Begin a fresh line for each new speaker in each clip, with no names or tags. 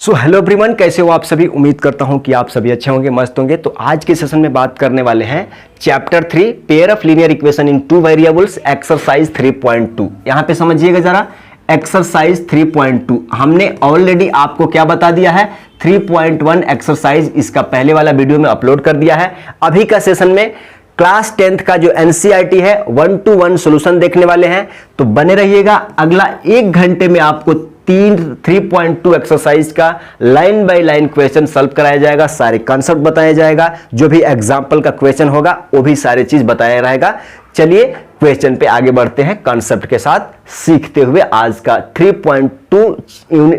So hello everyone, कैसे हो आप सभी। उम्मीद करता हूं कि आप सभी अच्छे होंगे, मस्त होंगे। तो आज के सेशन में बात करने वाले हैं chapter 3 pair of linear equation in two variables exercise 3.2। यहां पे समझिएगा जरा, एक्सरसाइज 3.2 हमने ऑलरेडी आपको क्या बता दिया है, 3.1 एक्सरसाइज इसका पहले वाला वीडियो में अपलोड कर दिया है। अभी का सेशन में क्लास 10th का जो एनसीईआरटी है 1-to-1 सॉल्यूशन देखने वाले हैं। तो बने रहिएगा, अगला 1 घंटे में आपको 3.2 एक्सरसाइज का line by line question solve कराया जाएगा, सारे कॉन्सेप्ट बताया जाएगा, जो भी एग्जाम्पल का क्वेश्चन होगा वो भी सारी चीज बताया रहेगा। चलिए क्वेश्चन पे आगे बढ़ते हैं, कॉन्सेप्ट के साथ सीखते हुए आज का 3.2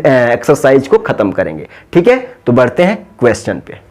एक्सरसाइज को खत्म करेंगे। ठीक है, तो बढ़ते हैं क्वेश्चन पे।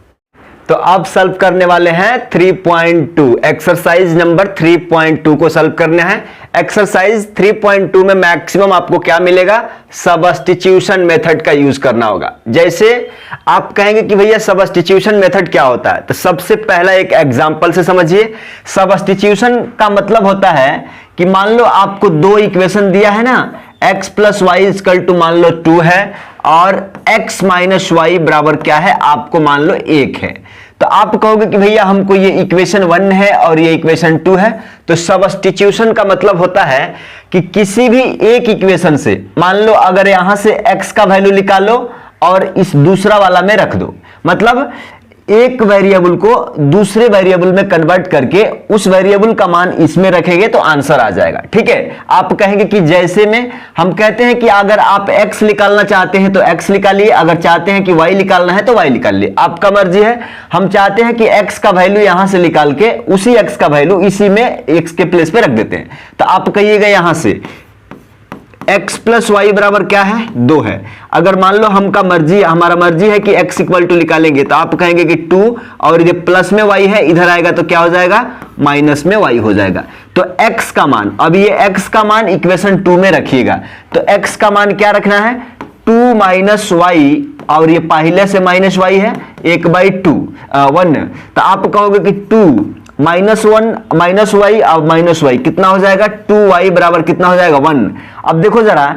तो अब सॉल्व करने वाले हैं 3.2 एक्सरसाइज नंबर 3.2 को सॉल्व करना है। एक्सरसाइज 3.2 में मैक्सिमम आपको क्या मिलेगा, सब्स्टिट्यूशन मेथड का यूज करना होगा। जैसे आप कहेंगे कि भैया सब्स्टिट्यूशन मेथड क्या होता है, तो सबसे पहला एक एग्जांपल से समझिए। सब्स्टिट्यूशन का मतलब होता है कि मान लो आपको दो इक्वेशन दिया है ना, x plus y equal to मान लो 2 है और x माइनस वाई बराबर क्या है, आपको मान लो 1 है। तो आप कहोगे कि भैया हमको ये इक्वेशन 1 है और ये इक्वेशन 2 है। तो सब्स्टिट्यूशन का मतलब होता है कि किसी भी एक इक्वेशन से मान लो अगर यहां से x का वैल्यू निकालो और इस दूसरा वाला में रख दो, मतलब एक वेरिएबल को दूसरे वेरिएबल में कन्वर्ट करके उस वेरिएबल का मान इसमें रखेंगे तो आंसर आ जाएगा। ठीक है, आप कहेंगे कि जैसे में हम कहते हैं कि अगर आप x निकालना चाहते हैं तो x निकालिए, अगर चाहते हैं कि y निकालना है तो y निकालिए, आपका मर्जी है। हम चाहते हैं कि x का वैल्यू यहां से निकाल के उसी x का वैल्यू इसी में x के प्लेस पे रख देते हैं। तो आप कहिएगा यहां से x प्लस वाई बराबर क्या है, 2 है। अगर मान लो हमारा मर्जी है कि x इक्वल टू निकालेंगे, तो आप कहेंगे कि 2 और ये प्लस में y है, इधर आएगा तो क्या हो जाएगा, माइनस में y हो जाएगा। तो x का मान, अब ये x का मान इक्वेशन 2 में रखिएगा। तो x का मान क्या रखना है, 2 माइनस वाई, और ये पहले से माइनस वाई है, 1/2 1। तो आप कहोगे कि 2 -1 माइनस वाई और माइनस वाई कितना हो जाएगा, 2y बराबर कितना हो जाएगा, 1। अब देखो जरा,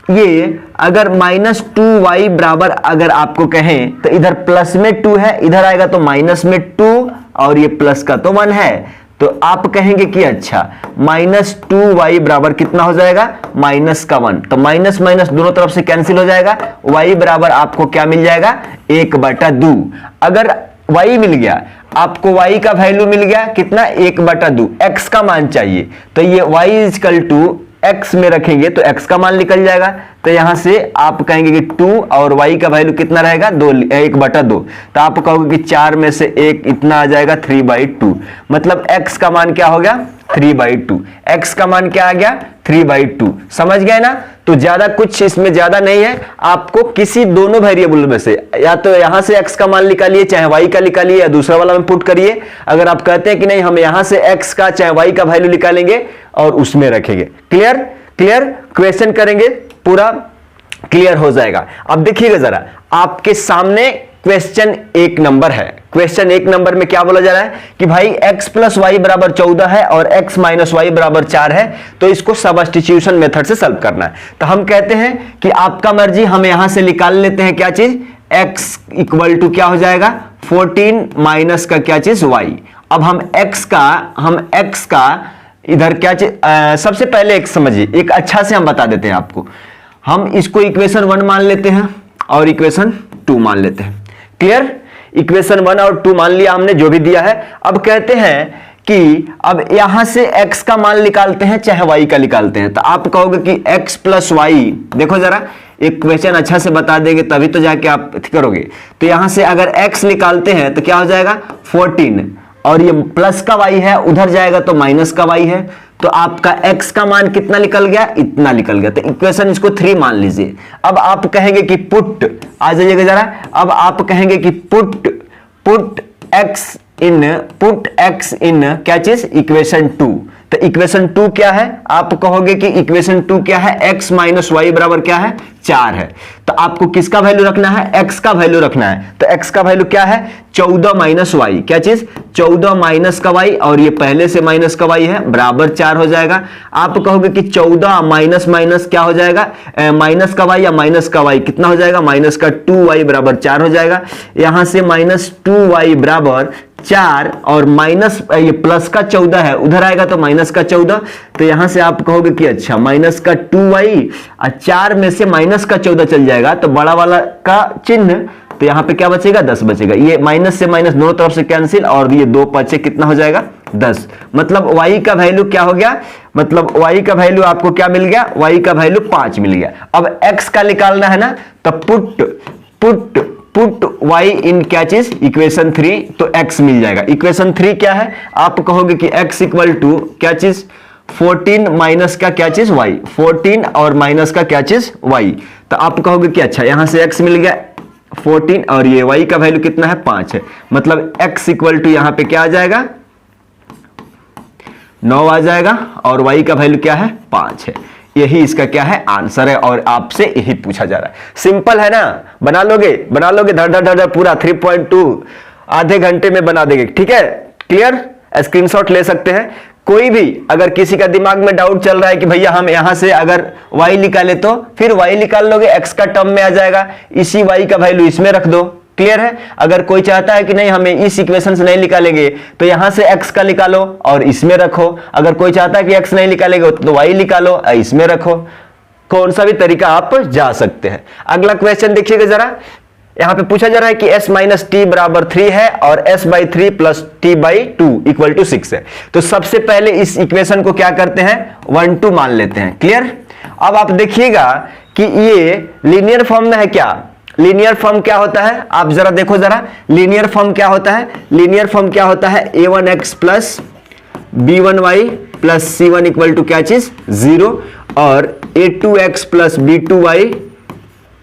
ये अगर -2y बराबर अगर आपको कहें तो इधर प्लस में 2 है, इधर आएगा तो माइनस में 2 और ये प्लस का तो 1 है। तो आप कहेंगे कि अच्छा -2y बराबर कितना हो जाएगा, माइनस का 1। तो माइनस माइनस दोनों तरफ से कैंसिल हो जाएगा, y बराबर आपको क्या मिल जाएगा, 1/2। अगर y मिल गया आपको, y का वैल्यू मिल गया कितना, 1/2। x का मान चाहिए तो ये y इक्वल टू x में रखेंगे तो x का मान निकल जाएगा। तो यहां से आप कहेंगे कि 2 और y का वैल्यू कितना रहेगा, 1/2। तो आप कहोगे कि 4 में से 1 इतना आ जाएगा, 3/2। मतलब x का मान क्या हो गया, 3/2। x का मान क्या आ गया, 3/2। समझ गए ना। तो ज्यादा कुछ इसमें ज्यादा नहीं है, आपको किसी दोनों वेरिएबल में से या तो यहां से x का मान निकालिए, चाहे y का निकालिए, या दूसरा वाला में पुट करिए। अगर आप कहते हैं कि नहीं हम यहां से x का चाहे y का वैल्यू निकालेंगे और उसमें रखेंगे, क्लियर क्वेश्चन करेंगे, पूरा क्लियर हो जाएगा। अब देखिएगा जरा, आपके सामने क्वेश्चन 1 नंबर है। क्वेश्चन 1 नंबर में क्या बोला जा रहा है कि भाई x प्लस वाई बराबर 14 है और x माइनस वाई बराबर 4 है, तो इसको सब्स्टिट्यूशन मेथड से सॉल्व करना है। तो हम कहते हैं कि आपका मर्जी, हम यहां से निकाल लेते हैं क्या चीज, x इक्वल टू क्या हो जाएगा, 14 माइनस का क्या चीज, y। अब हम x का इधर क्या चीज, सबसे पहले एक समझिए, एक अच्छा से हम बता देते हैं आपको। हम इसको इक्वेशन 1 मान लेते हैं और इक्वेशन 2 मान लेते हैं। क्लियर, इक्वेशन 1 और 2 मान लिया हमने, जो भी दिया है। अब कहते हैं कि अब यहां से x का मान निकालते हैं चाहे y का निकालते हैं। तो आप कहोगे कि x प्लस वाई, देखो जरा एक क्वेश्चन अच्छा से बता देंगे तभी तो जाके आप करोगे। तो यहां से अगर x निकालते हैं तो क्या हो जाएगा, 14, और ये प्लस का y है, उधर जाएगा तो माइनस का y है। तो आपका x का मान कितना निकल गया, इतना निकल गया। तो इक्वेशन इसको 3 मान लीजिए। अब आप कहेंगे कि पुट, आ जाइएगा जरा, अब आप कहेंगे कि पुट x इन क्या चीज, इक्वेशन 2। तो इक्वेशन 2 क्या है? आप कहोगे कि इक्वेशन 2 क्या है? x माइनस वाई बराबर क्या है? 4 है। तो आपको किसका वैल्यू रखना है? x का वैल्यू रखना है। तो x का वैल्यू क्या है? 14 माइनस वाई। क्या चीज? 14 माइनस का y, और ये पहले से माइनस का y है, बराबर 4 हो जाएगा। आप कहोगे कि 14 माइनस माइनस क्या हो जाएगा? माइनस का y या माइनस का y कितना हो जाएगा? माइनस का 2y बराबर 4 हो जाएगा। यहां से माइनस 2y बराबर 4 और माइनस ये प्लस का 14 है, उधर आएगा तो माइनस का 14। तो यहां से आप कहोगे कि अच्छा माइनस का 2y और 4 में से माइनस का 14 चल जाएगा तो बड़ा वाला का चिन्ह, तो यहां पे क्या बचेगा? 10 बचेगा। ये माइनस से माइनस दोनों तरफ से कैंसिल, और ये 2 पचे कितना हो जाएगा? 10। मतलब y का वैल्यू क्या हो गया? मतलब y का वैल्यू आपको क्या मिल गया? y का वैल्यू 5 मिल गया। अब x का निकालना है ना, तो पुट y इन क्या चीज? इक्वेशन 3, तो x मिल जाएगा। इक्वेशन 3 क्या है? आप कहोगे कि x इक्वल टू क्या चीज? 14 माइनस का क्या चीज? y। 14 और माइनस का क्या चीज? y। तो आप कहोगे कि अच्छा यहां से x मिल गया 14 और ये y का वैल्यू कितना है? 5 है। मतलब x इक्वल टू यहां पे क्या आ जाएगा? 9 आ जाएगा, और y का वैल्यू क्या है? 5 है। यही इसका क्या है? आंसर है, और आपसे यही पूछा जा रहा है। सिंपल है ना? बना लोगे धड़ धड़ धड़ पूरा 3.2 आधे घंटे में बना देंगे। ठीक है, क्लियर? स्क्रीनशॉट ले सकते हैं। कोई भी अगर किसी का दिमाग में डाउट चल रहा है कि भैया हम यहां से अगर y निकाले तो फिर y निकाल लोगे, x का टर्म में आ जाएगा, इसी y का वैल्यू इसमें रख दो। क्लियर है? अगर कोई चाहता है कि नहीं हमें इस इक्वेशन से नहीं निकालेंगे तो यहां से x का निकालो और इसमें रखो। अगर कोई चाहता है कि x नहीं निकालेंगे तो y निकालो इसमें रखो। कौन सा भी तरीका आप जा सकते हैं। अगला क्वेश्चन देखिएगा जरा। यहां पे पूछा जा रहा है कि s माइनस टी बराबर 3 है और s by 3 plus T by 2 equal to 6 है। तो सबसे पहले इस इक्वेशन को क्या करते हैं? 1 2 मान लेते हैं। क्लियर? अब आप देखिएगा कि ये लीनियर फॉर्म में है। क्या लीनियर फॉर्म क्या होता है? आप जरा देखो जरा, लीनियर फॉर्म क्या होता है? लीनियर फॉर्म क्या होता है? a1x plus b1y plus c1 equal to क्या चीज? 0, और a2x plus b2y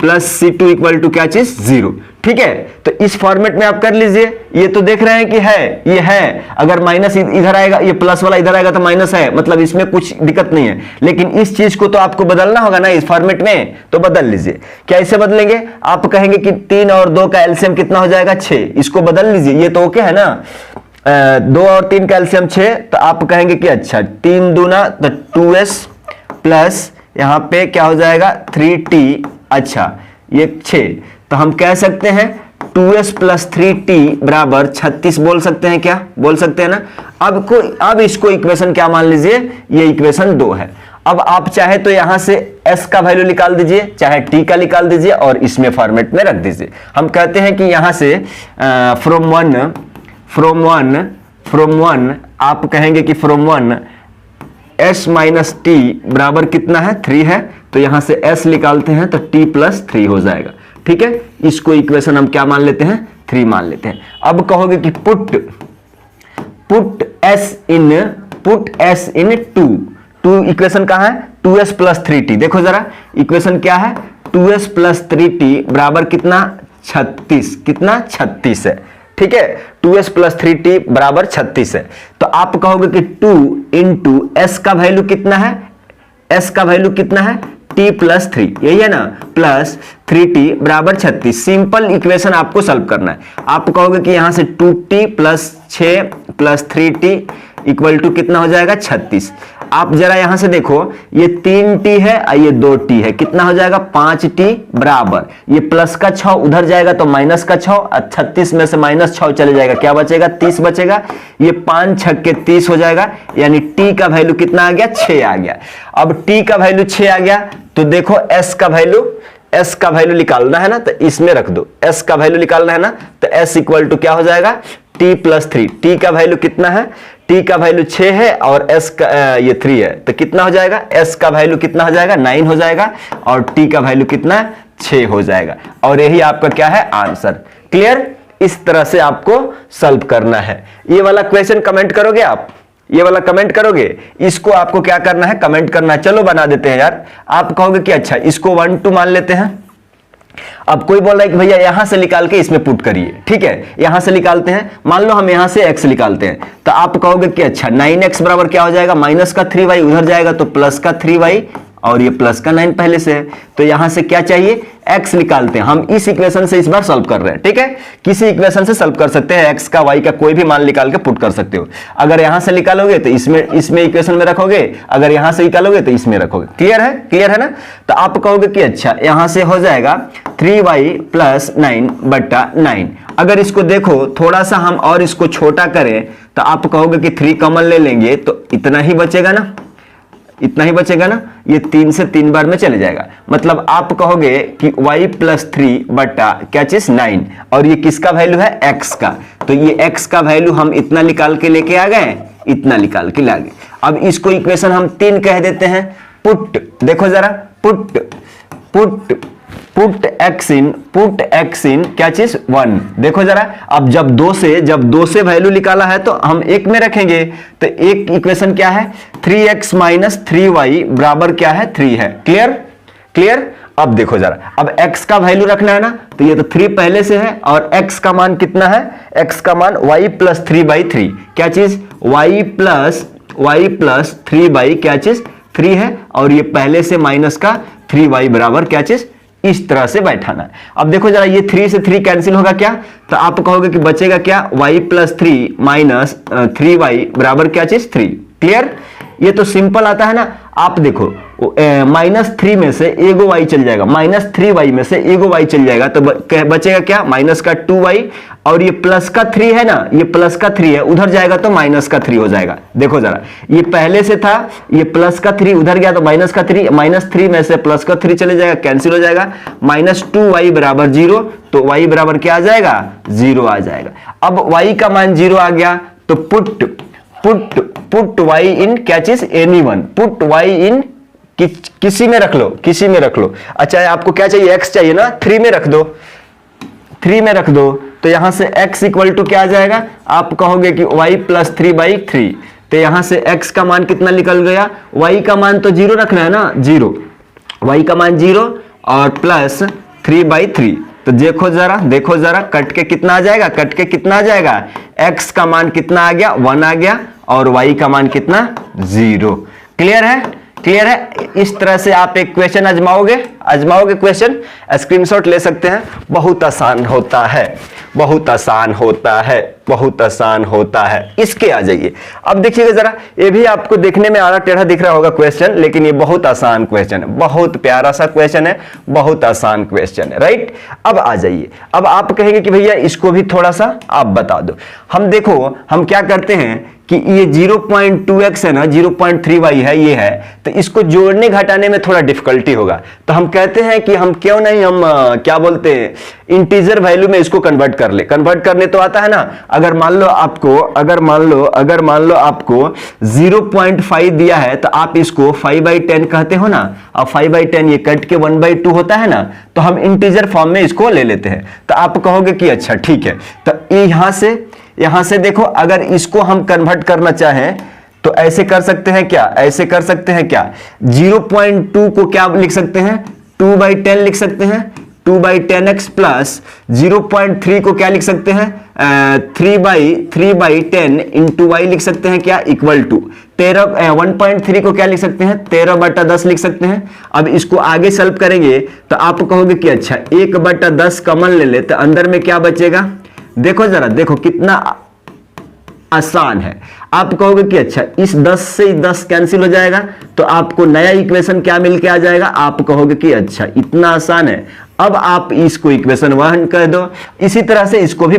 plus c2 equal to क्या चीज? 0। ठीक है, तो इस फॉर्मेट में आप कर लीजिए। ये तो देख रहे हैं कि है, ये है। अगर माइनस इधर आएगा, ये प्लस वाला इधर आएगा तो माइनस है, मतलब इसमें कुछ दिक्कत नहीं है। लेकिन इस चीज को तो आपको बदलना होगा ना इस फॉर्मेट में, तो बदल लीजिए। कैसे बदलेंगे? आप कहेंगे कि 3 और 2 का एलसीएम कितना हो जाएगा? 6। इसको बदल लीजिए, ये तो ओके है ना। 2 और 3 का एलसीएम 6, तो आप कहेंगे कि अच्छा 3 दूना तो 2s प्लस यहां पे क्या हो जाएगा? 3t। अच्छा ये 6, तो हम कह सकते हैं 2s प्लस 3t बराबर 36 बोल सकते हैं। क्या बोल सकते हैं ना? अब इसको इक्वेशन क्या मान लीजिए? ये इक्वेशन 2 है। अब आप चाहे तो यहां से s का वैल्यू निकाल दीजिए, चाहे t का निकाल दीजिए और इसमें फॉर्मेट में रख दीजिए। हम कहते हैं कि यहां से फ्रॉम वन आप कहेंगे कि फ्रॉम 1 s माइनस टी बराबर कितना है? 3 है। तो यहां से s निकालते हैं तो t प्लस 3 हो जाएगा। ठीक है, इसको इक्वेशन हम क्या मान लेते हैं? 3 मान लेते हैं। अब कहोगे कि पुट s इन 2 इक्वेशन कहां है? 2s plus 3t। देखो जरा इक्वेशन क्या है? 2s प्लस 3t बराबर कितना? 36। कितना? 36 है। ठीक है, 2s प्लस 3t बराबर 36 है। तो आप कहोगे कि 2 इंटू s का वैल्यू कितना है? s का वैल्यू कितना है? t प्लस 3, यही है ना, प्लस 3t बराबर 36। सिंपल इक्वेशन आपको सॉल्व करना है। आप कहोगे कि यहां से 2t plus 6 plus 3t equal to कितना हो जाएगा? 36। आप जरा यहां से देखो, ये 3t है और ये 2t है, कितना हो जाएगा? 5t बराबर ये प्लस का 6 उधर जाएगा तो माइनस का 6, और 36 में से माइनस 6 चले जाएगा, क्या बचेगा? 30 बचेगा। ये 5 6 के 30 हो जाएगा, यानी t का वैल्यू कितना आ गया? 6 आ गया। अब t का वैल्यू 6 आ गया तो देखो s का वैल्यू निकालना है ना, तो इसमें रख दो। s का वैल्यू निकालना है ना, तो s इक्वल टू क्या हो जाएगा? t plus 3। t का वैल्यू कितना है? t का वैल्यू 6 है और s का ये 3 है, तो कितना हो जाएगा? s का वैल्यू कितना हो जाएगा? 9 हो जाएगा, और t का वैल्यू कितना? 6 हो जाएगा। और यही आपका क्या है? आंसर। क्लियर? इस तरह से आपको सॉल्व करना है। ये वाला क्वेश्चन कमेंट करोगे आप? ये वाला कमेंट करोगे? इसको आपको क्या करना है? कमेंट करना है। चलो बना देते हैं यार। आप कहोगे कि अच्छा इसको 1 2 मान लेते हैं। अब कोई बोल रहा है कि भैया यहां से निकाल के इसमें पुट करिए, ठीक है, यहां से निकालते हैं, मान लो हम यहां से x निकालते हैं, तो आप कहोगे कि अच्छा 9x बराबर क्या हो जाएगा, माइनस का 3y, उधर जाएगा तो प्लस का 3y, और ये प्लस का 9 पहले से है, तो यहां से क्या चाहिए, x निकालते हैं। हम इस इक्वेशन से इस बार सॉल्व कर रहे हैं, ठीक है, किसी इक्वेशन से सॉल्व कर सकते हैं, x का y का कोई भी मान निकाल के पुट कर सकते हो। अगर यहां से निकालोगे तो इसमें इक्वेशन में रखोगे, अगर यहां से निकालोगे तो इसमें रखोगे। क्लियर है ना। तो आप कहोगे कि अच्छा यहां से हो जाएगा 3y प्लस 9 बटा 9। अगर इसको देखो थोड़ा सा हम और इसको छोटा करें तो आप कहोगे कि 3 कॉमन ले लेंगे तो इतना ही बचेगा ना, इतना ही बचेगा ना, ये 3 से 3 बार में चले जाएगा। मतलब आप कहोगे कि y प्लस 3 बटा क्या चीज 9, और ये किसका वैल्यू है, x का, तो ये x का वैल्यू हम इतना निकाल के लेके आ गए, इतना निकाल के ला गए। अब इसको इक्वेशन हम 3 कह देते हैं। पुट, देखो जरा, पुट x इन क्या चीज 1। देखो जरा, अब जब 2 से वैल्यू निकाला है तो हम 1 में रखेंगे, तो एक इक्वेशन क्या है, 3x माइनस 3y बराबर क्या है, 3 है। क्लियर। अब देखो जरा, अब x का वैल्यू रखना है ना, तो ये तो 3 पहले से है, और x का मान कितना है, x का मान y प्लस 3/3, क्या चीज y प्लस 3 क्या चीज 3 है, और ये पहले से माइनस का 3y बराबर क्या चीज, इस तरह से बैठाना है। अब देखो जरा, ये 3 से 3 कैंसिल होगा क्या, तो आप कहोगे कि बचेगा क्या, y प्लस 3 माइनस 3y बराबर क्या चीज 3। क्लियर। ये तो सिंपल आता है ना। आप देखो -3 में से एगो y चल जाएगा, -3y में से एगो y चल जाएगा, तो बचेगा क्या, माइनस का 2y, और ये प्लस का 3 है ना, ये प्लस का 3 है, उधर जाएगा तो माइनस का 3 हो जाएगा। देखो जरा, ये पहले से था, ये प्लस का 3 उधर गया तो माइनस का 3, -3 में से प्लस का 3 चले जाएगा, कैंसिल हो जाएगा, -2y बराबर 0, तो y बराबर क्या आ जाएगा, 0 आ जाएगा। अब y का मान 0 आ गया, तो पुट y इन क्या चीज, एनीवन, पुट y इन किसी में रख लो। अच्छा आपको क्या चाहिए, x चाहिए ना, 3 में रख दो, तो यहां से x इक्वल टू क्या आ जाएगा, आप कहोगे कि y प्लस 3/3, तो यहां से x का मान कितना निकल गया, y का मान तो 0 रखना है ना, 0, y का मान 0 और प्लस 3/3, तो देखो जरा कट के कितना आ जाएगा, x का मान कितना आ गया, 1 आ गया, और y का मान कितना, 0। क्लियर है। इस तरह से आप एक क्वेश्चन आजमाओगे स्क्रीनशॉट ले सकते हैं। बहुत आसान होता है। इसके आ जाइए। अब देखिएगा जरा, ये भी आपको देखने में आड़ा टेढ़ा दिख रहा होगा क्वेश्चन, लेकिन ये बहुत आसान क्वेश्चन है, बहुत प्यारा सा क्वेश्चन है, बहुत आसान क्वेश्चन है, राइट। अब आ जाइए, अब आप कहेंगे कि भैया इसको भी थोड़ा सा आप बता दो। हम क्या करते हैं कि ये 0.2x है ना, 0.3y है, ये है, तो इसको जोड़ने घटाने में थोड़ा डिफिकल्टी होगा, तो हम कहते हैं कि हम क्यों नहीं क्या बोलते हैं, इंटीजर वैल्यू में इसको कन्वर्ट करने तो आता है ना। अगर मान लो आपको 0.5 दिया है, तो आप इसको 5/10 कहते हो ना, और 5/10 ये कट के 1/2 होता है ना, तो हम इंटीजर फॉर्म में इसको ले लेते हैं। तो आप कहोगे कि अच्छा ठीक है, तो यहां से देखो, अगर इसको हम कन्वर्ट करना चाहें तो ऐसे कर सकते हैं क्या, 0.2 को क्या लिख सकते हैं, 2/10 लिख सकते हैं, 2/10x प्लस 0.3 को क्या लिख सकते हैं, 3/10 इंटू y लिख सकते हैं, क्या इक्वल टू 1.3 को क्या लिख सकते हैं, 13/10 लिख सकते हैं। अब इसको आगे सॉल्व करेंगे तो आप कहोगे कि अच्छा 1/10 कॉमन ले ले, तो अंदर में क्या बचेगा, देखो जरा, देखो कितना आसान है। आप कहोगे कि अच्छा इस 10 से 10 कैंसिल हो जाएगा, तो आपको नया इक्वेशन क्या मिल के आ जाएगा, आप कहोगे कि अच्छा इतना आसान है। अब आप इसको इक्वेशन 1 कह दो। इसी तरह से इसको भी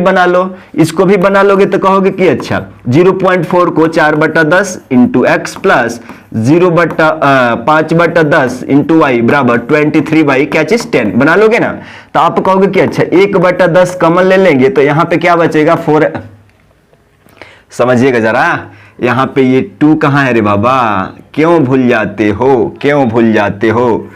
बना लोगे तो कहोगे कि अच्छा 0.4 को 4/10 into x plus 5/10 into y बराबर 23 क्या चीज 10 बना लोगे ना। तो आप कहोगे कि अच्छा 1/10 कॉमन ले लेंगे, तो यहां पे क्या बचेगा 4। समझिएगा जरा, यहां पे ये 2 कहां है रे बाबा, क्यों भूल जाते हो,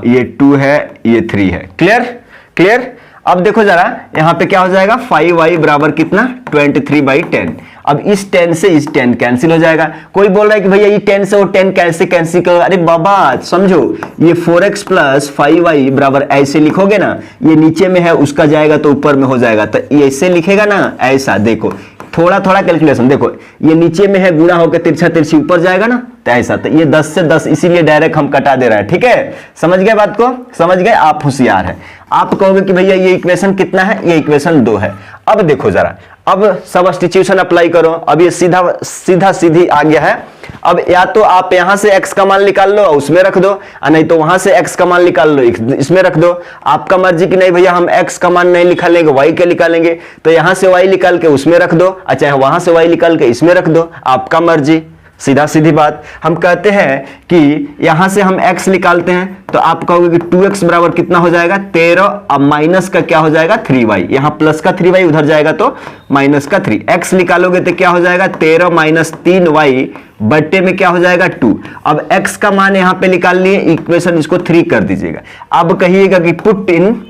ये 2 है, ये 3 है। क्लियर। अब देखो जरा, यहां पे क्या हो जाएगा 5y बराबर कितना 23/10। अब इस 10 से इस 10 कैंसिल हो जाएगा। कोई बोल रहा है कि भैया ये 10 से वो 10 कैसे कैंसिल करो, अरे बाबा समझो, ये 4x प्लस 5y बराबर ऐसे लिखोगे ना, ये नीचे में है उसका जाएगा तो ऊपर में हो जाएगा, तो ये ऐसे लिखेगा ना, ऐसा देखो थोड़ा थोड़ा कैलकुलेशन, देखो ये नीचे में है गुणा होकर तिरछा तिरछी ऊपर जाएगा ना, तो ऐसा, तो ये 10 से 10 इसीलिए डायरेक्ट हम कटा दे रहे हैं। ठीक है, समझ गए बात को, समझ गए, आप होशियार है। आप कहोगे कि भैया ये इक्वेशन कितना है, ये इक्वेशन 2 है। अब देखो जरा, अब सब्स्टिट्यूशन अप्लाई करो, अब ये सीधा सीधी आ गया है। अब या तो आप यहां से x का मान निकाल लो उसमें रख दो, नहीं तो वहां से x का मान निकाल लो इसमें रख दो, आपका मर्जी कि नहीं भैया हम x का मान नहीं निकालेंगे y के निकालेंगे, तो यहां से y निकाल के उसमें रख दो, अच्छा वहां से y निकाल के इसमें रख दो, आपका मर्जी, सीधा सीधी बात। हम कहते हैं कि यहां से हम x निकालते हैं तो आप कहोगे कि 2x बराबर कितना हो जाएगा 13, अब माइनस का क्या हो जाएगा 3y, यहां प्लस का 3y उधर जाएगा तो माइनस का 3, x निकालोगे तो क्या हो जाएगा 13 माइनस 3y बट्टे में क्या हो जाएगा 2। अब x का मान यहां पे निकाल लिए, इक्वेशन इसको 3 कर दीजिएगा। अब कहिएगा कि पुट इन,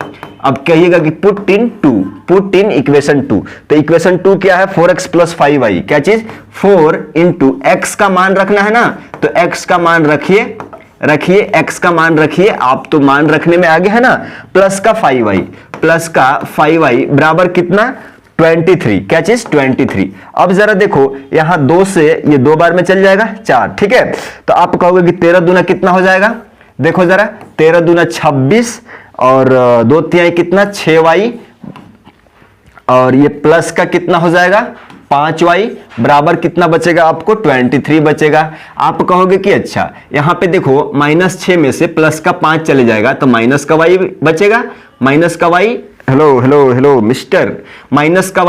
अब कहिएगा कि put in 2, put in equation 2, तो इक्वेशन 2 क्या है 4x प्लस 5y, क्या चीज 4 इंटू x का मान रखना है ना, तो x का मान रखिए x का मान रखिए, आप तो मान रखने में आगे है ना, प्लस का 5y, प्लस का 5y बराबर कितना 23, क्या चीज 23। अब जरा देखो यहां 2 से ये 2 बार में चल जाएगा 4, ठीक है, तो आप कहोगे कि 13 दूना कितना हो जाएगा, देखो जरा 13 दूना 26 और 2 तिहाई कितना 6y, और ये प्लस का कितना हो जाएगा 5y बराबर कितना बचेगा आपको 23 बचेगा। आप कहोगे कि अच्छा यहां पे देखो -6 में से प्लस का 5 चले जाएगा तो माइनस का y बचेगा, माइनस का y, hello hello hello mister, minus का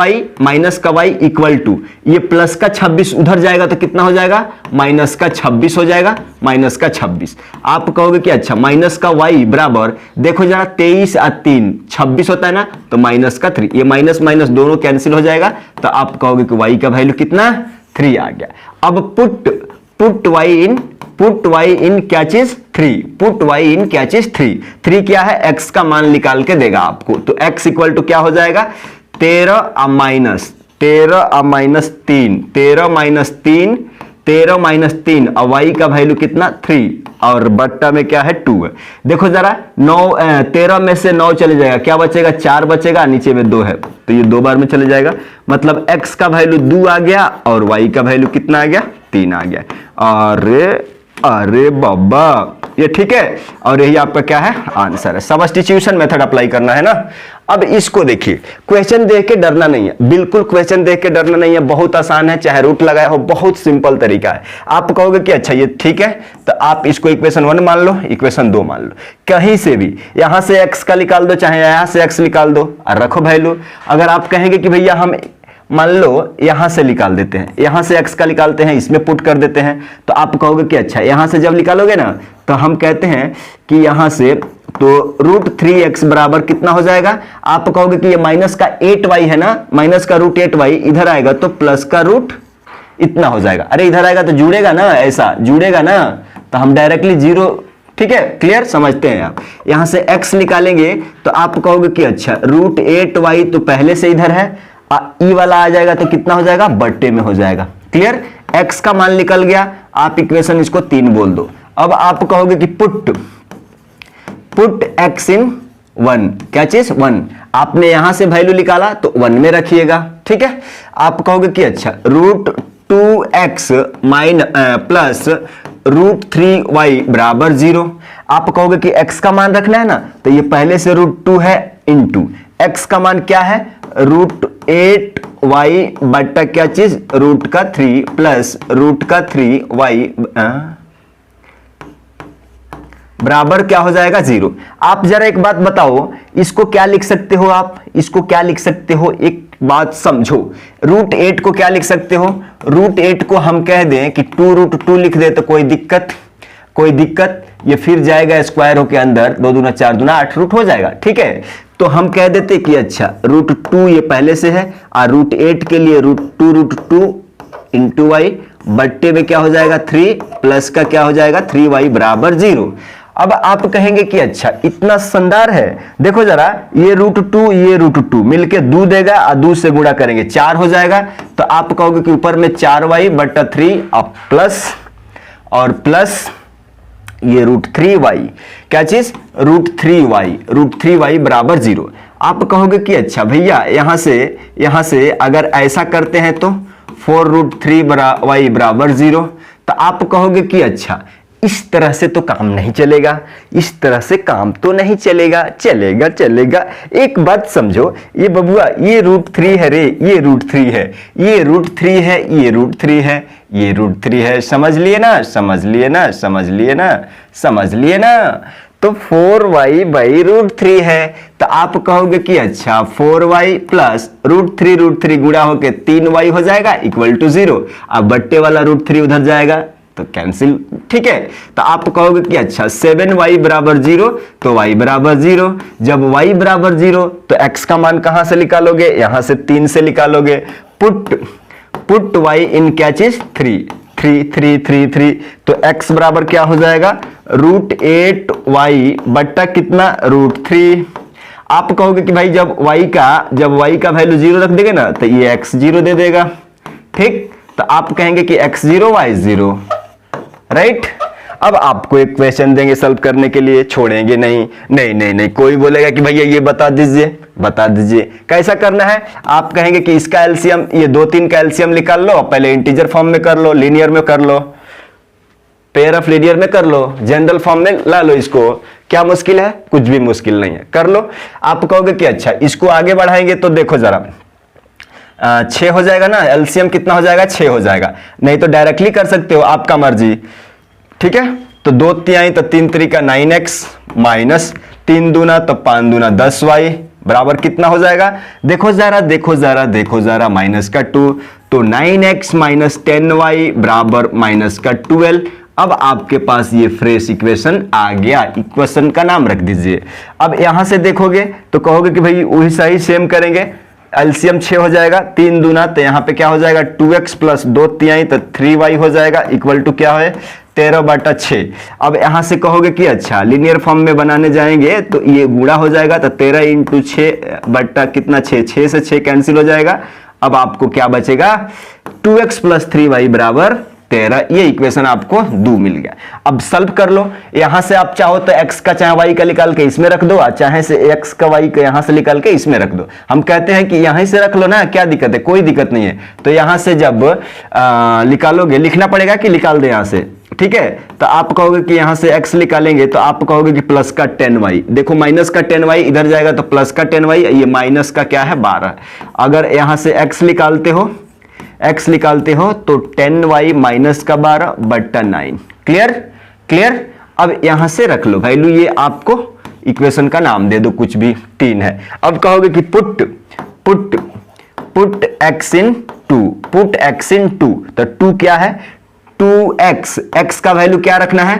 y इक्वल टू ये प्लस का 26 उधर जाएगा तो कितना हो जाएगा माइनस का 26 हो जाएगा, माइनस का 26। आप कहोगे कि अच्छा माइनस का y बराबर देखो जरा 23 और 3 26 होता है ना, तो माइनस का 3, ये माइनस माइनस दोनों कैंसिल हो जाएगा, तो आप कहोगे कि y का वैल्यू कितना 3 आ गया। अब पुट y इन क्या चीज 3, पुट y इन क्या चीज 3 क्या है x का मान निकाल के देगा आपको, तो x इक्वल टू क्या हो जाएगा 13 माइनस 3 और y का वैल्यू कितना 3 और बट्टा में क्या है 2 है। देखो जरा 13 में से 9 चले जाएगा, क्या बचेगा 4 बचेगा, नीचे में 2 है तो ये 2 बार में चले जाएगा, मतलब x का वैल्यू 2 आ गया और y का वैल्यू कितना आ गया 3 आ गया। अरे बाबा ये ठीक है, और यही आपका क्या है आंसर है। सब्स्टिट्यूशन मेथड अप्लाई करना है ना। अब इसको देखिए, क्वेश्चन देख के डरना नहीं है, बिल्कुल क्वेश्चन देख के डरना नहीं है, बहुत आसान है, चाहे रूट लगाया हो, बहुत सिंपल तरीका है। आप कहोगे कि अच्छा ये ठीक है, तो आप इसको इक्वेशन 1 मान लो, इक्वेशन 2 मान लो, कहीं से भी यहां से x का निकाल दो, चाहे यहां से x निकाल दो और रखो वैल्यू। अगर आप कहेंगे कि भैया हम मान लो यहां से निकाल देते हैं, यहां से x का निकालते हैं, इसमें पुट कर देते हैं, तो आप कहोगे कि अच्छा यहां से जब निकालोगे ना, तो हम कहते हैं कि यहां से तो √3x बराबर कितना हो जाएगा, आप कहोगे कि ये माइनस का 8y है ना, माइनस का √8y इधर आएगा तो प्लस का रूट इतना हो जाएगा। अरे इधर आएगा तो जुड़ेगा ना, ऐसा जुड़ेगा ना, तो हम डायरेक्टली 0, ठीक है, क्लियर, समझते हैं आप। यहां से x निकालेंगे तो आप कहोगे कि अच्छा √8y तो पहले से इधर है, ई वाला आ जाएगा तो कितना हो जाएगा बट्टे में हो जाएगा, क्लियर। x का मान निकल गया, आप इक्वेशन इसको 3 बोल दो। अब आप कहोगे कि पुट x इन 1, क्या चीज 1, आपने यहां से वैल्यू निकाला तो 1 में रखिएगा, ठीक है। आप कहोगे कि अच्छा √2x प्लस √3y बराबर 0। आप कहोगे कि x का मान रखना है ना, तो ये पहले से √2 है इंटू x का मान क्या है √8y बट्टा क्या चीज √3 प्लस √3y बराबर क्या हो जाएगा 0। आप जरा एक बात बताओ, इसको क्या लिख सकते हो आप, इसको क्या लिख सकते हो, एक बात समझो, √8 को क्या लिख सकते हो, √8 को हम कह दें कि 2√2 लिख दे तो कोई दिक्कत, ये फिर जाएगा स्क्वायर होके अंदर, 2 दूना 4 दूना 8 रूट हो जाएगा, ठीक है। तो हम कह देते कि अच्छा √2 ये पहले से है और √8 के लिए √2 इंटू y बट्टे में क्या हो जाएगा 3 प्लस का क्या हो जाएगा 3y बराबर 0। अब आप कहेंगे कि अच्छा इतना शानदार है, देखो जरा ये √2 ये √2 मिलके 2 देगा और 2 से गुणा करेंगे 4 हो जाएगा। तो आप कहोगे कि ऊपर में 4y/3 अब प्लस और प्लस ये √3y, क्या चीज √3y बराबर 0। आप कहोगे कि अच्छा भैया यहां से अगर ऐसा करते हैं तो 4√3y बराबर 0। तो आप कहोगे कि अच्छा इस तरह से तो काम नहीं चलेगा, इस तरह से काम तो नहीं चलेगा। चलेगा। एक बात समझो, ये बबुआ ये √3 है रे, ये √3 है, ये √3 है, ये √3 है, ये √3 है। समझ लिए ना। तो 4y/√3 है। तो आप कहोगे कि अच्छा 4y प्लस √3 गुणा होके 3y हो जाएगा इक्वल टू 0। अब बट्टे वाला √3 उधर जाएगा तो कैंसिल, ठीक है। तो आप कहोगे कि अच्छा 7y बराबर 0, तो y बराबर 0। जब y बराबर 0 तो x का मान कहां से निकालोगे, यहां से 3 से निकालोगे। पुट y इन क्या चीज 3। तो x बराबर क्या हो जाएगा √8y बट्टा कितना √3। आप कहोगे कि भाई जब y का वैल्यू 0 रख देंगे ना तो ये x 0 दे देगा, ठीक। तो आप कहेंगे कि x 0 y 0, राइट। अब आपको एक क्वेश्चन देंगे सॉल्व करने के लिए, छोड़ेंगे नहीं। कोई बोलेगा कि भैया ये बता दीजिए कैसा करना है। आप कहेंगे कि इसका एलसीएम, ये 2-3 का एलसीएम निकाल लो, पहले इंटीजर फॉर्म में कर लो, लीनियर में कर लो, पेयर ऑफ लीनियर में कर लो, जनरल फॉर्म में ला लो। इसको क्या मुश्किल है, कुछ भी मुश्किल नहीं है, कर लो। आप कहोगे कि अच्छा इसको आगे बढ़ाएंगे तो देखो जरा 6 हो जाएगा ना, एलसीएम कितना हो जाएगा 6 हो जाएगा। नहीं तो डायरेक्टली कर सकते हो, आपका मर्जी, ठीक है। तो 2 तिहाई तो 3 3 9x माइनस 3 दूना तो 5 दूना 10y बराबर कितना हो जाएगा, देखो जरा माइनस का 2, तो 9x माइनस 10y बराबर माइनस का 12। अब आपके पास ये फ्रेश इक्वेशन आ गया, इक्वेशन का नाम रख दीजिए। अब यहां से देखोगे तो कहोगे कि भाई वही सही सेम करेंगे, एलसीएम 6 हो जाएगा, 3 दूना तो यहाँ पे क्या हो जाएगा 2x प्लस 2 तिहाई तो 3y हो जाएगा इक्वल टू क्या है 13/6। अब यहां से कहोगे कि अच्छा लीनियर फॉर्म में बनाने जाएंगे तो ये गुणा हो जाएगा, तो 13 × 6 बट्टा कितना 6 से 6 कैंसिल हो जाएगा। अब आपको क्या बचेगा 2x प्लस 3y बराबर 13। ये इक्वेशन आपको 2 मिल गया। अब सॉल्व कर लो, यहां से आप चाहो तो x का चाहे y का निकाल के इसमें रख दो, चाहे से x का y का यहां से निकाल के इसमें रख दो। हम कहते हैं कि यहीं से रख लो ना, क्या दिक्कत है, कोई दिक्कत नहीं है। तो यहां से जब निकालोगे, लिखना पड़ेगा कि निकाल दे यहां से, ठीक है। तो आप कहोगे कि यहां से x निकालेंगे तो आप कहोगे कि प्लस का 10y, देखो माइनस का 10y इधर जाएगा तो प्लस का 10y, ये माइनस का क्या है 12। अगर यहां से x निकालते हो तो 10y माइनस का 12 बट्टा 9। क्लियर। अब यहां से रख लो वैल्यू, ये आपको इक्वेशन का नाम दे दो, कुछ भी 3 है। अब कहोगे कि पुट x इन 2, तो 2 क्या है 2x का वैल्यू क्या रखना है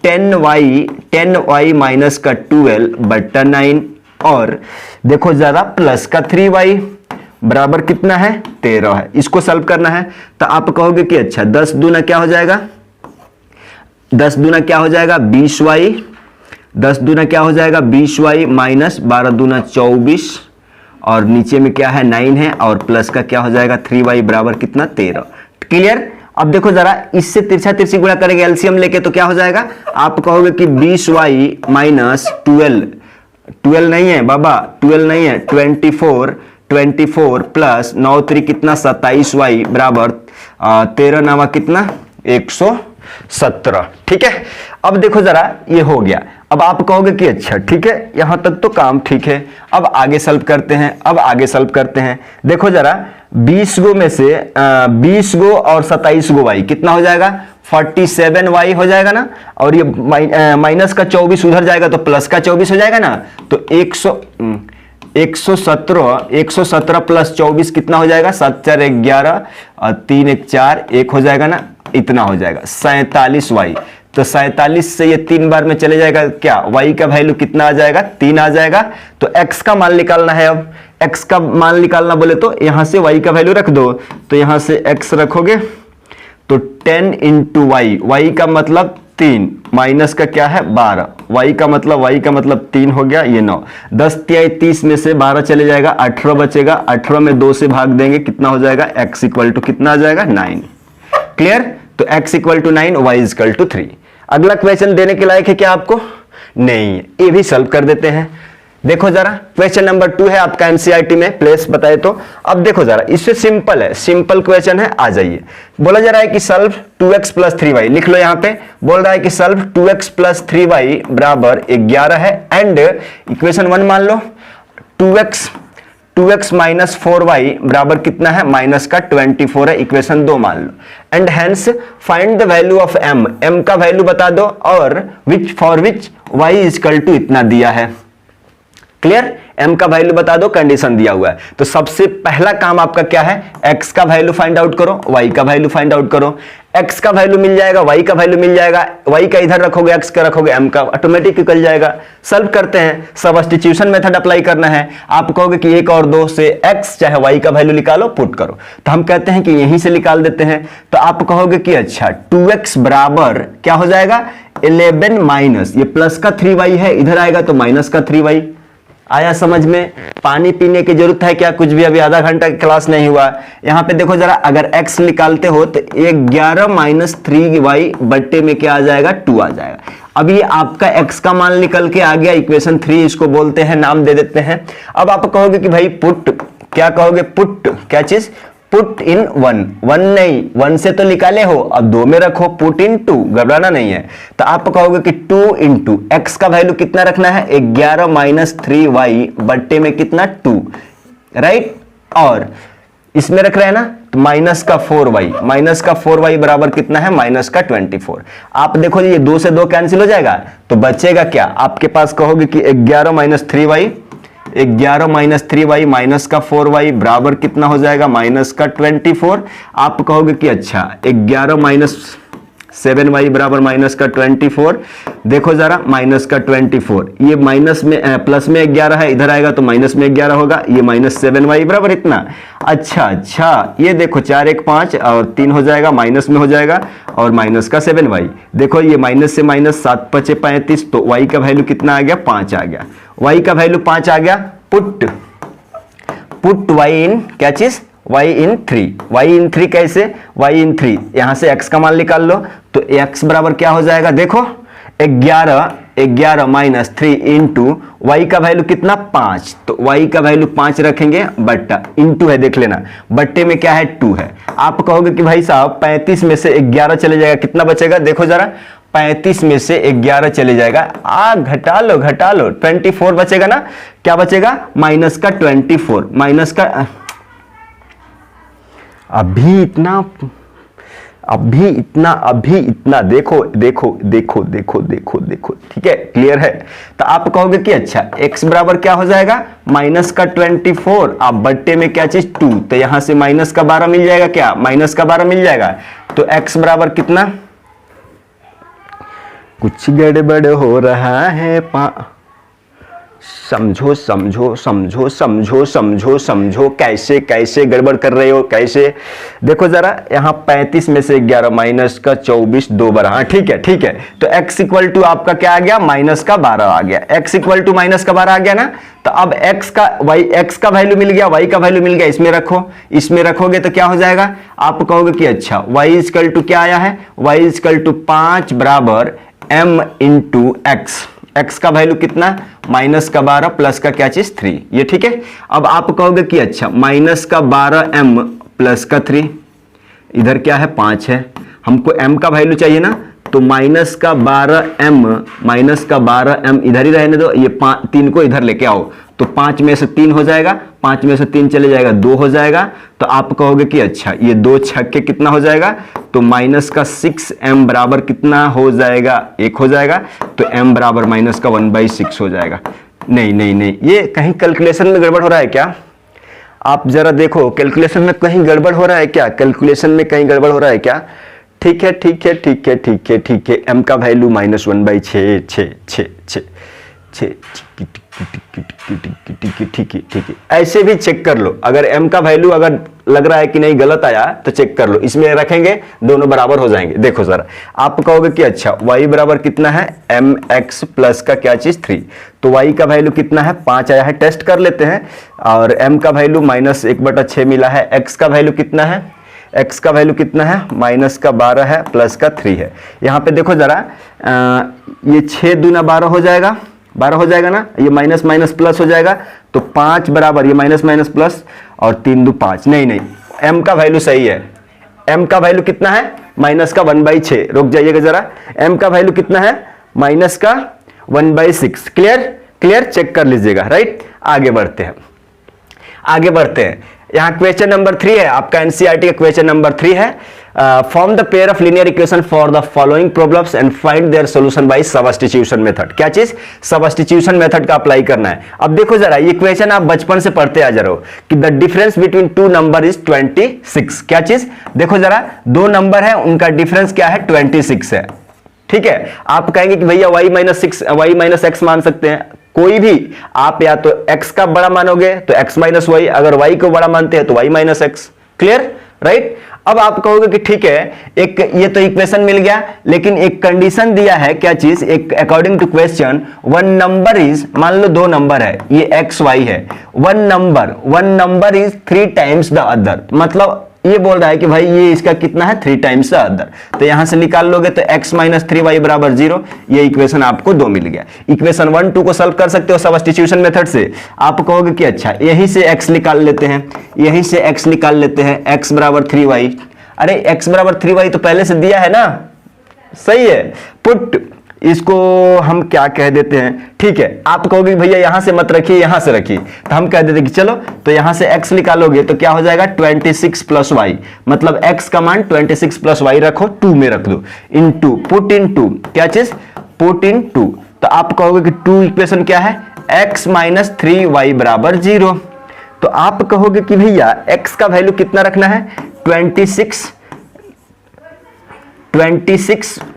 10y माइनस का 12 बट्टा 9। और देखो जरा प्लस का 3y बराबर कितना है 13 है। इसको सॉल्व करना है तो आप कहोगे कि अच्छा 10 दूना क्या हो जाएगा 20y, 10 दूना क्या हो जाएगा 20y माइनस 12 दूना 24, और नीचे में क्या है 9 है, और प्लस का क्या हो जाएगा 3y बराबर कितना 13। क्लियर। अब देखो जरा इससे तिरछी गुणा करेंगे एलसीएम लेके तो क्या हो जाएगा, आप कहोगे कि 20y माइनस 12 नहीं है बाबा, 12 नहीं है 24 प्लस 9 3 कितना 27y बराबर 13 नामा कितना 117, ठीक है। अब देखो जरा ये हो गया। अब आप कहोगे कि अच्छा ठीक है यहां तक तो काम ठीक है, अब आगे सॉल्व करते हैं। देखो जरा 20 गो में से 20 गो और 27 गो y कितना हो जाएगा 47y हो जाएगा ना, और ये माइनस का 24 उधर जाएगा तो प्लस का 24 हो जाएगा ना, तो 117 प्लस 24 कितना हो जाएगा 7 4 11 और 3 1 4 1 हो जाएगा ना, इतना हो जाएगा 47y। तो 47 से ये 3 बार में चले जाएगा, क्या y का वैल्यू कितना आ जाएगा 3 आ जाएगा। तो x का मान निकालना है। अब x का मान निकालना बोले तो यहां से y का वैल्यू रख दो, तो यहां से x रखोगे तो 10 × y का मतलब 3 माइनस का क्या है 12, y का मतलब 3 हो गया, ये 9, 10 तिहाई 30 में से 12 चले जाएगा, 18 बचेगा, 18 में 2 से भाग देंगे, कितना हो जाएगा, x इक्वल टू कितना आ जाएगा 9। क्लियर? तो x equal to 9, y equal to 3। अगला क्वेश्चन देने के लायक है क्या आपको? नहीं, ये भी सॉल्व कर देते हैं। देखो जरा, क्वेश्चन नंबर 2 है आपका एनसीईआरटी में, प्लेस बताए तो। अब देखो जरा, इससे सिंपल है, सिंपल क्वेश्चन है, आ जाइए। बोला जा रहा है कि सॉल्व 2x प्लस 3y, लिख लो यहां पे। बोल रहा है कि सॉल्व 2x प्लस 3y बराबर 11 है, एंड इक्वेशन 1 मान लो 2x माइनस 4y बराबर कितना है, माइनस का 24 है, इक्वेशन 2 मान लो। And hence find the value of m का वैल्यू बता दो, और for which y equal to इतना दिया है। क्लियर? m का वैल्यू बता दो, कंडीशन दिया हुआ है। तो सबसे पहला काम आपका क्या है, x का वैल्यू फाइंड आउट करो, y का वैल्यू फाइंड आउट करो। x का वैल्यू मिल जाएगा, y का वैल्यू मिल जाएगा, y का इधर रखोगे, x का रखोगे, m का ऑटोमेटिक निकल जाएगा। सॉल्व करते हैं, सब्स्टिट्यूशन मेथड अप्लाई करना है। आप कहोगे कि 1 और 2 से x चाहे y का वैल्यू निकालो, पुट करो, तो हम कहते हैं कि यहीं से निकाल देते हैं। तो आप कहोगे कि अच्छा 2x बराबर क्या हो जाएगा, 11 माइनस, ये प्लस का 3y है, इधर आएगा तो माइनस का 3y। आया समझ में? पानी पीने की जरूरत है क्या? कुछ भी, अभी आधा घंटा क्लास नहीं हुआ। यहां पे देखो जरा, अगर x निकालते हो तो 11 माइनस 3y बट्टे में क्या आ जाएगा, 2 आ जाएगा। अब ये आपका x का मान निकल के आ गया, इक्वेशन 3 इसको बोलते हैं, नाम दे देते हैं। अब आप कहोगे कि भाई पुट, क्या कहोगे, पुट क्या चीज, पुट इन 1 नहीं, 1 से तो निकाले हो, अब 2 में रखो, पुट इन 2, घबराना नहीं है। तो आप कहोगे कि 2 इंटू एक्स का वैल्यू कितना रखना है, 11 माइनस 3y बट्टे में कितना 2, राइट? और इसमें रख रहे हैं ना, तो माइनस का 4y बराबर कितना है, माइनस का 24। आप देखो ये 2 से 2 कैंसिल हो जाएगा, तो बचेगा क्या आपके पास, कहोगे कि 11 माइनस 3y माइनस का 4y बराबर कितना हो जाएगा, माइनस का 24। आप कहोगे कि अच्छा 11 माइनस 7y बराबर माइनस का 24। देखो जरा, माइनस का 24, ये माइनस में प्लस में 11 है, इधर आएगा तो माइनस में 11 होगा, ये माइनस 7y बराबर इतना। अच्छा, ये देखो 4 1 5 और 3 हो जाएगा, माइनस में हो जाएगा, और माइनस का 7y। देखो ये माइनस से माइनस 7 5 35, तो y का वैल्यू कितना आ गया, 5 आ गया। y का वैल्यू 5 आ गया। पुट y इन क्या चीज, y इन 3 कैसे, y इन 3, यहां से x का मान निकाल लो, तो x बराबर क्या हो जाएगा, देखो 11 माइनस 3 इंटू y का वैल्यू कितना 5, तो y का वैल्यू 5 रखेंगे, बट्टा इंटू है, देख लेना बट्टे में क्या है 2 है। आप कहोगे कि भाई साहब 35 में से 11 चले जाएगा, कितना बचेगा, देखो जरा 35 में से 11 चले जाएगा, घटा लो 24 बचेगा ना, क्या बचेगा, माइनस का 24, माइनस का अभी इतना देखो, ठीक है, क्लियर है? तो आप कहोगे कि अच्छा x बराबर क्या हो जाएगा, माइनस का 24, आप बट्टे में क्या चीज 2, तो यहां से माइनस का 12 मिल जाएगा, क्या माइनस का 12 मिल जाएगा, तो x बराबर कितना, कुछ गड़बड़ हो रहा है, समझो कैसे गड़बड़ कर रहे हो, कैसे? देखो जरा, यहां 35 में से 11 माइनस का 24, 2 बार, हाँ ठीक है। तो x इक्वल टू आपका क्या आ गया, माइनस का 12 आ गया, x इक्वल टू माइनस का 12 आ गया ना। तो अब x का वैल्यू मिल गया, y का वैल्यू मिल गया, इसमें रखो, इसमें रखोगे तो क्या हो जाएगा, आप कहोगे कि अच्छा y इक्वल टू क्या आया है, y इक्वल टू 5 बराबर m इंटू x का वैल्यू कितना, माइनस का 12 प्लस का क्या चीज 3, ये ठीक है। अब आप कहोगे कि अच्छा माइनस का 12m प्लस का 3, इधर क्या है 5 है, हमको m का वैल्यू चाहिए ना, तो माइनस का 12m इधर ही रहने दो, ये 3 को इधर लेके आओ, तो 5 में से 3 हो जाएगा, 5 में से 3 चले जाएगा, 2 हो जाएगा। तो आप कहोगे कि अच्छा ये 2 छक्के कितना हो जाएगा, तो माइनस का 6m बराबर कितना हो जाएगा, 1 हो जाएगा, तो m बराबर माइनस का 1/6 हो जाएगा। नहीं, ये कहीं कैलकुलेशन में गड़बड़ हो रहा है क्या? आप जरा देखो, कैलकुलेशन में कहीं गड़बड़ हो रहा है क्या, ठीक है, m का वैल्यू -1/6, ठीक है। ऐसे भी चेक कर लो, अगर m का वैल्यू अगर लग रहा है कि नहीं गलत आया तो चेक कर लो, इसमें रखेंगे दोनों बराबर हो जाएंगे। देखो जरा, आप कहोगे कि अच्छा y बराबर कितना है mx प्लस का क्या चीज 3, तो y का वैल्यू कितना है 5 आया है, टेस्ट कर लेते हैं। और m का वैल्यू -1/6 मिला है, x का वैल्यू कितना है, x का वैल्यू कितना है -12 है, प्लस का 3 है। यहाँ पे देखो जरा, ये 6 दूना 12 हो जाएगा, 12 हो जाएगा ना, ये माइनस माइनस प्लस हो जाएगा, तो 5 बराबर ये माइनस माइनस प्लस और 3 2 5, नहीं m का वैल्यू सही है, m का वैल्यू कितना है माइनस का 1/6, रुक जाइएगा जरा, m का वैल्यू कितना है माइनस का 1/6, क्लियर चेक कर लीजिएगा, राइट। आगे बढ़ते हैं, यहाँ क्वेश्चन नंबर 3 है आपका, एनसीईआरटी का क्वेश्चन नंबर 3 है, form the pair of linear equation for the following problems and find their solution bye substitution method. क्या चीज, सब्स्टिट्यूशन मेथड का अप्लाई करना है। अब देखो जरा, ये क्वेश्चन आप बचपन से पढ़ते आ जा रहे हो कि the difference between two number is 26। क्या चीज, देखो जरा, दो नंबर है, उनका डिफरेंस क्या है 26 है, ठीक है। आप कहेंगे कि भैया y-x मान सकते हैं, कोई भी आप या तो x का बड़ा मानोगे तो x माइनस वाई, अगर y को बड़ा मानते हैं तो y minus x, clear, right. अब आप कहोगे कि ठीक है, एक ये तो इक्वेशन मिल गया, लेकिन एक कंडीशन दिया है, क्या चीज, एक according to question one number is, मान लो दो नंबर है, ये x y है, one number is 3 times the other, मतलब ये बोल रहा है कि भाई ये इसका कितना है 3 टाइम्स द अदर, तो यहां से निकाल लोगे तो x माइनस 3y बराबर 0, ये इक्वेशन आपको 2 मिल गया। इक्वेशन 1 2 को सॉल्व कर सकते हो सब्स्टिट्यूशन मेथड से। आप कहोगे कि अच्छा यहीं से x निकाल लेते हैं, x बराबर 3y, अरे x बराबर 3y तो पहले से दिया है ना, सही है, पुट इसको हम क्या कह देते हैं, ठीक है। आप कहोगे भैया यहां से मत रखिए, यहां से रखिए, तो हम कह देते कि चलो, तो यहां से x निकालोगे तो क्या हो जाएगा 26 प्लस y, मतलब x का मान 26 प्लस y रखो, 2 में रख दो, इनटू, पुट इनटू, क्या चीज, पुट इनटू, तो आप कहोगे कि 2 इक्वेशन क्या है x माइनस 3y बराबर 0, तो आप कहोगे कि भैया x का वैल्यू कितना रखना है 26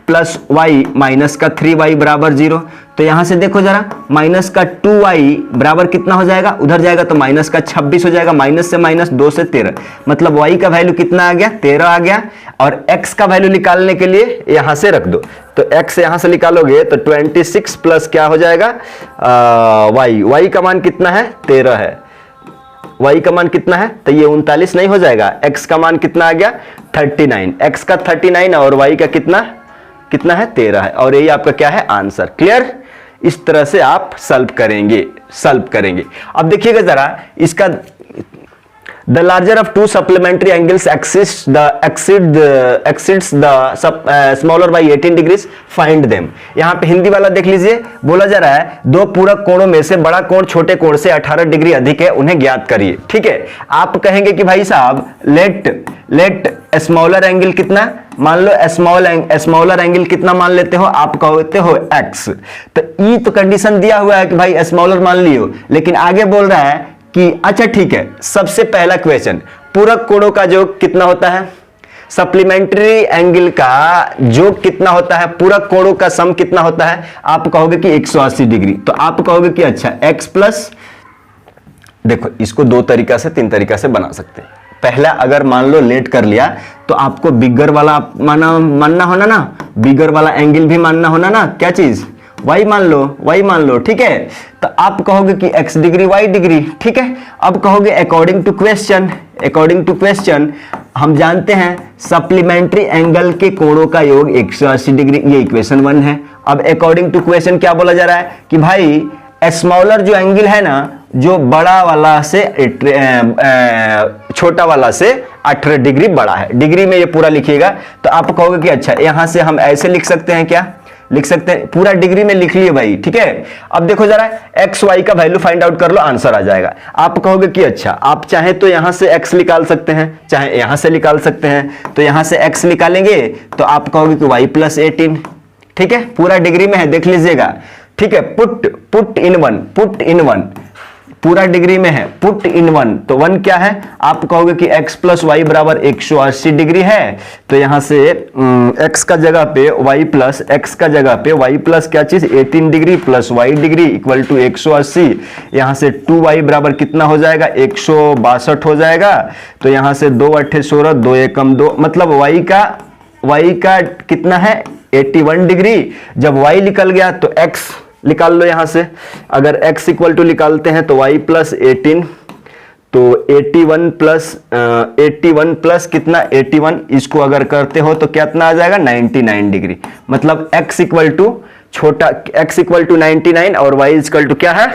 प्लस y माइनस का 3y बराबर 0, तो यहां से देखो जरा, माइनस का 2y बराबर कितना हो जाएगा, उधर जाएगा तो माइनस का 26 हो जाएगा, माइनस से माइनस 2 से 13, मतलब y का वैल्यू कितना आ गया 13 आ गया, और x का वैल्यू निकालने के लिए यहां से रख दो, तो x यहां से निकालोगे तो 26 प्लस क्या हो जाएगा y का मान कितना है 13 है, y का मान कितना है, तो ये 39 नहीं हो जाएगा, x का मान कितना आ गया 39, x का 39 और y का कितना है 13 है, और यही आपका क्या है आंसर, क्लियर। इस तरह से आप सॉल्व करेंगे। अब देखिएगा जरा, इसका The larger of two supplementary angles exceeds the smaller by 18 degrees. Find them. यहाँ पे हिंदी वाला देख लीजिए, बोला जा रहा है दो पूरक कोणों में से बड़ा कोण छोटे कोण से 18 डिग्री अधिक है, उन्हें ज्ञात करिए, ठीक है। आप कहेंगे कि भाई साहब लेट स्मॉलर एंगल कितना, मान लो स्मॉलर एंगल कितना मान लेते हो, आप कहते हो x, तो ई तो कंडीशन दिया हुआ है कि भाई स्मॉलर मान लियो, लेकिन आगे बोल रहा है कि अच्छा ठीक है, सबसे पहला क्वेश्चन, पूरक कोणों का योग कितना होता है, सप्लीमेंट्री एंगल का योग कितना होता है, पूरक कोणों का सम कितना होता है, आप कहोगे कि 180 डिग्री, तो आप कहोगे कि अच्छा x प्लस, देखो इसको 2 तरीका से 3 तरीका से बना सकते हैं। पहला, अगर मान लो लेट कर लिया तो आपको बिगर वाला मानना होना ना, बिगर वाला एंगल भी मानना होना ना, क्या चीज, y मान लो, ठीक है। तो आप कहोगे कि x डिग्री y डिग्री, ठीक है। अब कहोगे अकॉर्डिंग टू क्वेश्चन हम जानते हैं सप्लीमेंट्री एंगल के कोणों का योग 180 डिग्री, ये इक्वेशन 1 है। अब अकॉर्डिंग टू क्वेश्चन क्या बोला जा रहा है कि भाई स्मॉलर जो एंगल है ना, जो बड़ा वाला से छोटा वाला से 18 डिग्री बड़ा है, डिग्री में ये पूरा लिखिएगा, तो आप कहोगे कि अच्छा यहां से हम ऐसे लिख सकते हैं, क्या लिख सकते हैं, पूरा डिग्री में लिख लिए भाई, ठीक है। अब देखो जरा एक्स वाई का वैल्यू फाइंड आउट कर लो, आंसर आ जाएगा। आप कहोगे कि अच्छा आप चाहे तो यहां से एक्स निकाल सकते हैं, चाहे यहां से निकाल सकते हैं, तो यहां से एक्स निकालेंगे तो आप कहोगे कि वाई प्लस 18, ठीक है, पूरा डिग्री में है, देख लीजिएगा, ठीक है। पुट इन वन, पूरा डिग्री में है, पुट इन 1, तो 1 क्या है, आप कहोगे कि x प्लस वाई बराबर 180 डिग्री है, तो यहां से x का जगह पे y प्लस x का जगह पे y प्लस क्या चीज 18 degree plus y degree equal to 180। यहां से 2y बराबर कितना हो जाएगा, 162 हो जाएगा। तो यहां से 2 8 16, 2 एकम 2, मतलब y का कितना है 81 डिग्री। जब y निकल गया तो x निकाल लो यहां से, अगर x इक्वल टू निकालते हैं तो y प्लस 18, तो 81 प्लस कितना 81, इसको अगर करते हो तो कितना आ जाएगा 99 डिग्री। मतलब x इक्वल टू छोटा x इक्वल टू 99 और y इक्वल टू क्या है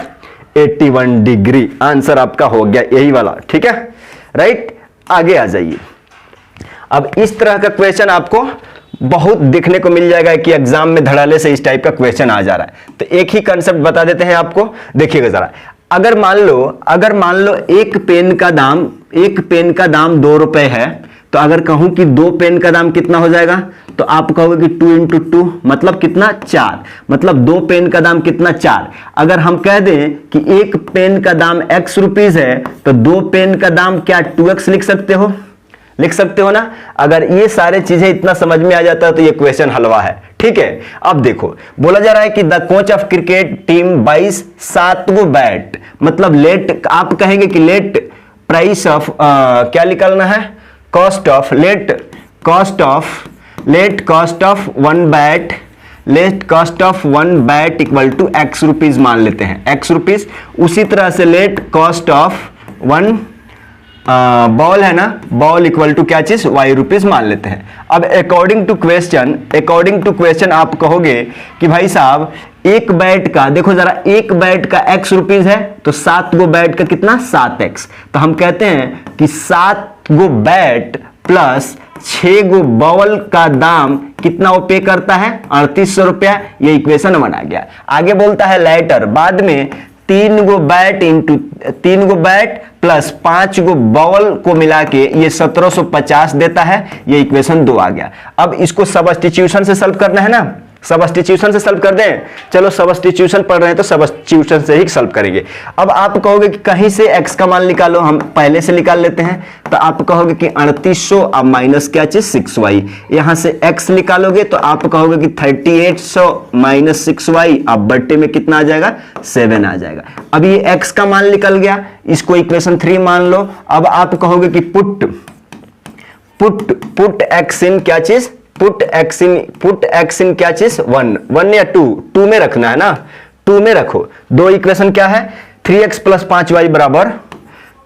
81 डिग्री। आंसर आपका हो गया यही वाला, ठीक है, राइट। आगे आ जाइए। अब इस तरह का क्वेश्चन आपको बहुत देखने को मिल जाएगा कि एग्जाम में धड़ाले से इस टाइप का क्वेश्चन आ जा रहा है। तो एक ही कंसेप्ट बता देते हैं आपको, देखिएगा जरा। अगर मान लो एक पेन का दाम 2 रुपए है, तो अगर कहूं कि 2 पेन का दाम कितना हो जाएगा, तो आप कहोगे कि 2 × 2 मतलब कितना 4, मतलब 2 पेन का दाम कितना 4। अगर हम कह दें कि एक पेन का दाम x रुपीस है, तो 2 पेन का दाम क्या 2x लिख सकते हो ना। अगर ये सारे चीजें इतना समझ में आ जाता है तो ये क्वेश्चन हलवा है, ठीक है। अब देखो बोला जा रहा है कि the coach of cricket team 22 7 go bat, मतलब लेट, आप कहेंगे कि लेट प्राइस ऑफ क्या निकालना है, cost of one bat equal to x rupees मान लेते हैं, x रुपीज। उसी तरह से let cost of one ball है ना, बॉल इक्वल टू क्या चीज y रुपीज मान लेते हैं। अब अकॉर्डिंग टू क्वेश्चन आप कहोगे कि भाई साहब एक बैट का, देखो जरा, एक बैट का x रुपीज है, तो 7 गो बैट का कितना 7x। तो हम कहते हैं कि 7 गो बैट प्लस 6 गो बॉल का दाम कितना वो पे करता है 3800 रुपया। ये इक्वेशन 1 आ गया। आगे बोलता है लेटर, बाद में 3 गो बैट प्लस 5 गो बॉल को मिला के ये 1750 देता है। ये इक्वेशन 2 आ गया। अब इसको सब्स्टिट्यूशन से सॉल्व करना है ना, सब्स्टिट्यूशन से सॉल्व कर दें। चलो सब्स्टिट्यूशन पढ़ रहे हैं तो सब्स्टिट्यूशन से ही सॉल्व करेंगे। अब आप कहोगे कि कहीं से x का मान निकालो, हम पहले से निकाल लेते हैं। तो आप कहोगे कि 3800 अब माइनस क्या चीज 6y, यहां से x निकालोगे तो आप कहोगे कि 3800 माइनस 6y, अब बट्टे में कितना आ जाएगा 7 आ जाएगा। अब ये x का मान निकल गया, इसको इक्वेशन 3 मान लो। अब आप कहोगे कि पुट x इन क्या चीज, पुट x इन क्या चीज 1 या 2 में रखना है ना, 2 में रखो। दो इक्वेशन क्या है, 3x प्लस 5y बराबर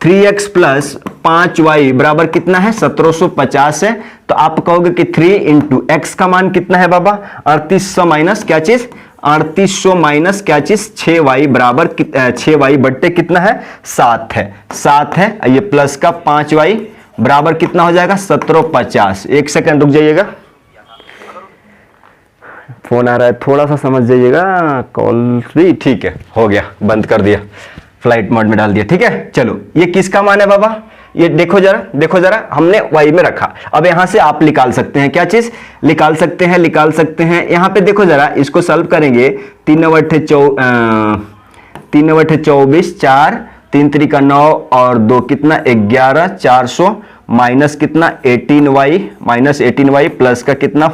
3x प्लस 5y बराबर कितना है 1750 है। तो आप कहोगे कि 3 इंटू x का मान कितना है बाबा 3800 माइनस क्या चीज 3800 माइनस क्या चीज 6y बराबर 6y बट्टे कितना है 7 है। ये प्लस का 5y बराबर कितना हो जाएगा 1750। एक सेकंड रुक जाइएगा, फोन आ रहा है, थोड़ा सा समझ जाइएगा। कॉल भी ठीक है, हो गया, बंद कर दिया, फ्लाइट मोड में डाल दिया, ठीक है। चलो ये किसका मान है बाबा, ये देखो जरा हमने y में रखा। अब यहां से आप निकाल सकते हैं क्या चीज, निकाल सकते हैं। यहां पे देखो जरा, इसको सॉल्व करेंगे। 3 × 24, 4 3 × 9 और 2 कितना 11, 400 माइनस कितना 18y प्लस का कितना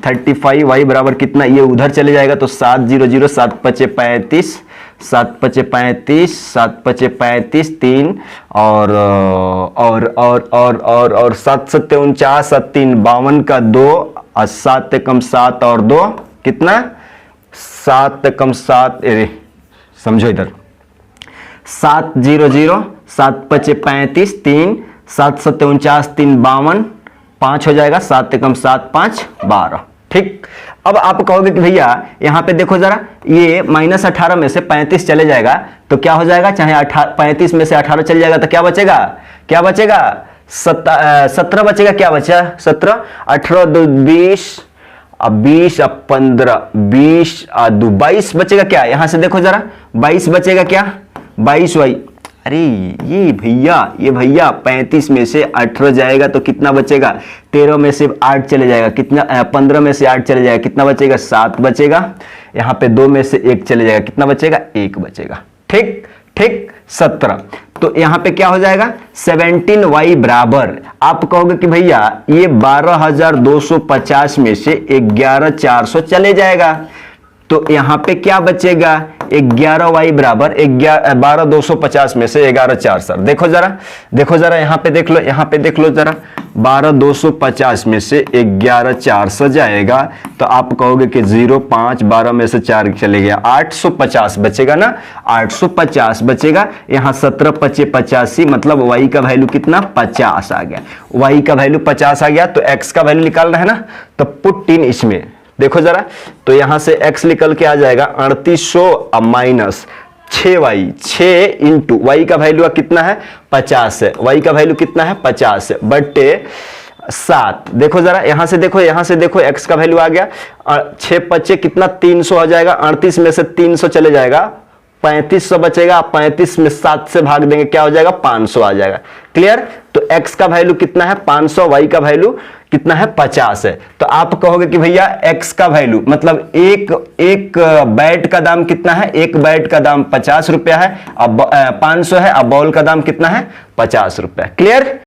35 y बराबर कितना, ये उधर चले जाएगा तो 7 0 0 7 5 35 7 5 35 7 5 35 3 और 7 7 49 7 3 52 का 2 और 7 कम 7 और 2 कितना 7 कम 7, समझो इधर 7 0 0 7 5 35 3 7 7 49 3 52 5 हो जाएगा, 7 कम 7 5 12, ठीक। अब आप कहोगे कि भैया यहां पे देखो जरा, ये -18 में से 35 चले जाएगा तो क्या हो जाएगा, चाहे 35 में से 18 चल जाएगा तो क्या बचेगा 17 बचेगा। क्या बचा 17, 18 2 20, अब 20 अब 15 20 2 22 बचेगा। क्या यहां से देखो जरा 22 बचेगा, क्या 22y। अरे ये भैया 35 में से 18 जाएगा तो कितना बचेगा, 13 में से 8 चले जाएगा, कितना 15 में से 8 चले जाएगा, कितना बचेगा 7 बचेगा। यहां पे 2 में से 1 चले जाएगा, कितना बचेगा? 1 बचेगा। ठीक ठीक 17। तो यहां पे क्या हो जाएगा? 17y बराबर, आप कहोगे कि भैया ये 12,250 में से 11,400 चले जाएगा, तो यहां पे क्या बचेगा? 11y बराबर 12,250 में से 11,400। देखो जरा यहां पे देख लो, यहां पे देख लो जरा, 12,250 में से 11,400 जाएगा, तो आप कहोगे कि 0 5 12 में से 4 चले गया, 850 बचेगा ना, 850 बचेगा। यहां 17 25 85, मतलब y का वैल्यू कितना? 50 आ गया। y का वैल्यू 50 आ गया, तो x का वैल्यू निकालना है ना, तो पुट इन इसमें। देखो जरा, तो यहां से x निकल के आ जाएगा 3800 माइनस 6y, 6 इंटू y का वैल्यू कितना है? 50 है। y का वैल्यू कितना है? 50 है, बट्टे 7। देखो जरा, यहां से देखो x का वैल्यू आ गया 6 25 कितना? 300 आ जाएगा। 38 में से 300 चले जाएगा, 3500 बचेगा। 35 में 7 से भाग देंगे, क्या हो जाएगा? 500 आ जाएगा। क्लियर? तो x का वैल्यू कितना है? 500, y का वैल्यू कितना है? 50 है। तो आप कहोगे कि भैया x का वैल्यू मतलब एक बैट का दाम कितना है? एक बैट का दाम 50 रुपया है, अब 500 है, अब बॉल का दाम कितना है? 50 रुपया। क्लियर?